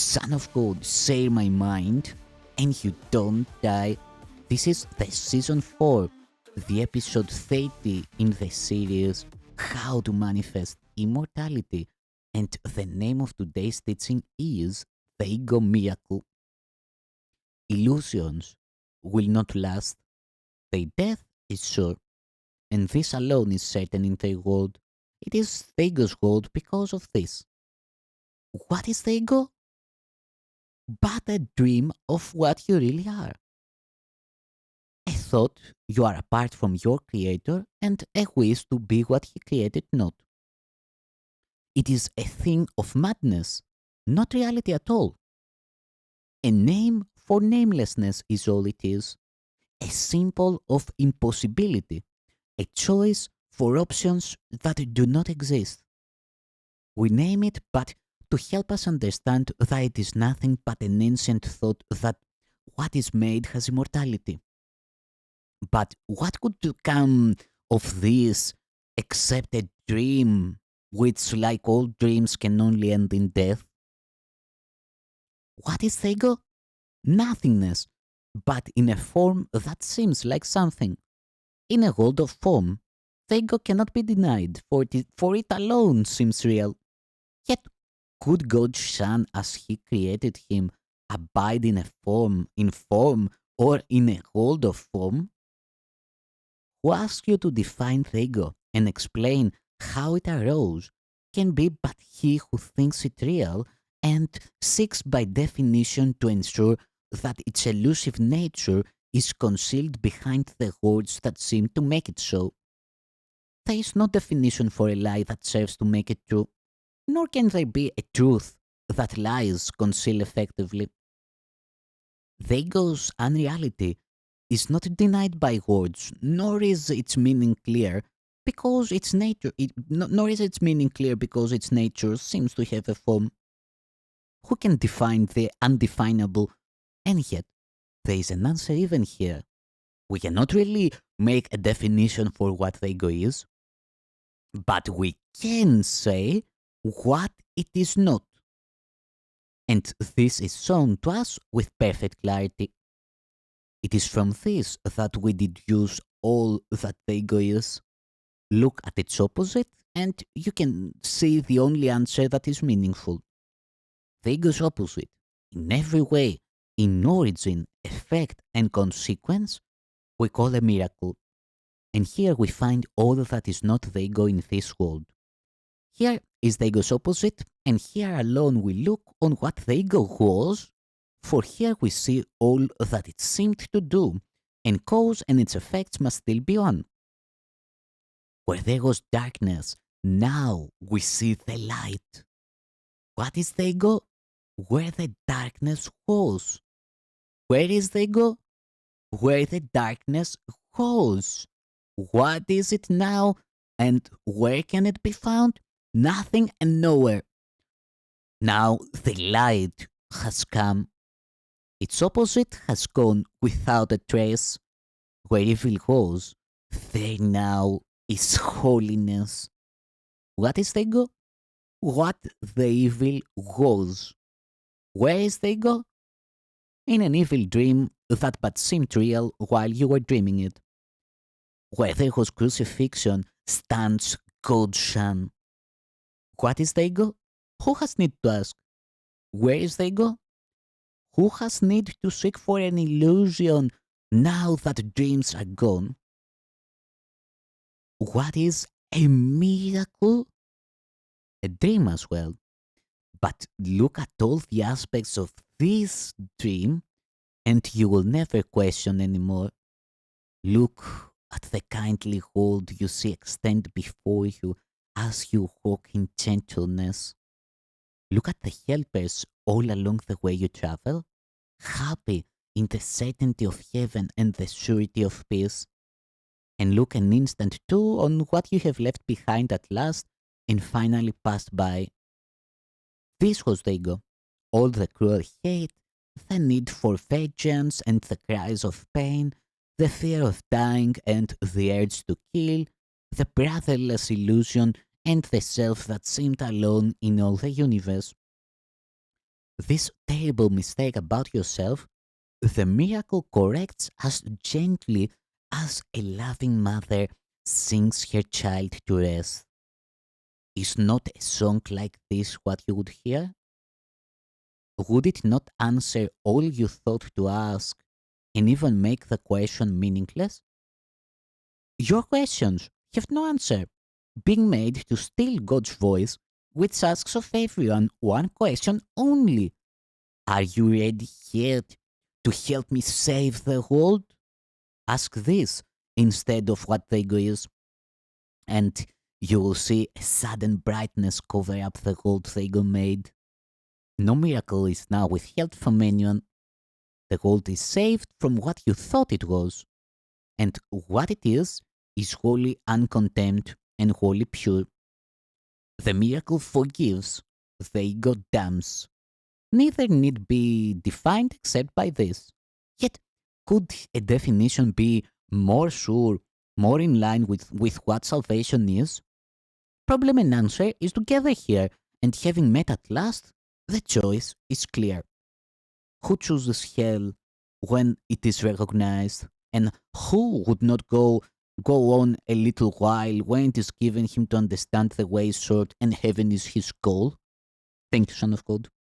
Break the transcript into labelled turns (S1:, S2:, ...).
S1: Son of God, share my mind, and you don't die. This is the season 4, the episode 30 in the series How to Manifest Immortality. And the name of today's teaching is The Ego Miracle. Illusions will not last. Their death is sure, and this alone is certain in their world. It is the ego's world because of this. What is the ego? But a dream of what you really are. A thought you are apart from your creator and a wish to be what he created not. It is a thing of madness, not reality at all. A name for namelessness is all it is. A symbol of impossibility. A choice for options that do not exist. We name it but to help us understand that it is nothing but an ancient thought that what is made has immortality. But what could come of this except a dream, which, like all dreams, can only end in death? What is the ego? Nothingness, but in a form that seems like something. In a world of form, the ego cannot be denied, for it alone seems real. Yet, could God's Son, as He created him, abide in form, or in a world of form? Who asks you to define the ego and explain how it arose can be but he who thinks it real and seeks by definition to ensure that its elusive nature is concealed behind the words that seem to make it so. There is no definition for a lie that serves to make it true, nor can there be a truth that lies conceal effectively. The ego's unreality is not denied by words, nor is its meaning clear because its nature nor is its meaning clear because its nature seems to have a form. Who can define the undefinable? And yet there is an answer even here. We cannot really make a definition for what the ego is, but we can say what it is not. And this is shown to us with perfect clarity. It is from this that we deduce all that the ego is. Look at its opposite, and you can see the only answer that is meaningful. The ego's opposite, in every way, in origin, effect, and consequence, we call a miracle. And here we find all that is not the ego in this world. Here is the ego's opposite, and here alone we look on what the ego was, for here we see all that it seemed to do, and cause and its effects must still be one. Where there was darkness, now we see the light. What is the ego? Where the darkness was. Where is the ego? Where the darkness was. What is it now? And where can it be found? Nothing and nowhere. Now the light has come. Its opposite has gone without a trace. Where evil was, there now is holiness. What is the ego? What the evil was. Where is the ego? In an evil dream that but seemed real while you were dreaming it. Where there was crucifixion stands God's Son. What is the ego? Who has need to ask? Where is the ego? Who has need to seek for an illusion now that dreams are gone? What is a miracle? A dream as well. But look at all the aspects of this dream and you will never question anymore. Look at the kindly hold you see extend before you as you walk in gentleness. Look at the helpers all along the way you travel, happy in the certainty of heaven and the surety of peace. And look an instant too on what you have left behind at last and finally passed by. This was the ego, all the cruel hate, the need for vengeance and the cries of pain, the fear of dying and the urge to kill, the brotherless illusion and the self that seemed alone in all the universe. This terrible mistake about yourself, the miracle corrects as gently as a loving mother sings her child to rest. Is not a song like this what you would hear? Would it not answer all you thought to ask and even make the question meaningless? Your questions have no answer, being made to steal God's voice, which asks of everyone one question only. Are you ready yet to help me save the world? Ask this instead of what the ego is, and you will see a sudden brightness cover up the world the ego made. No miracle is now withheld from anyone. The world is saved from what you thought it was, and what it is wholly uncontemned and wholly pure. The miracle forgives, the ego damns. Neither need be defined except by this. Yet, could a definition be more sure, more in line with what salvation is? Problem and answer is together here, and having met at last, the choice is clear. Who chooses hell when it is recognized, and who would not go on a little while when it is given him to understand the way is short and heaven is his goal? Thank you, son of God.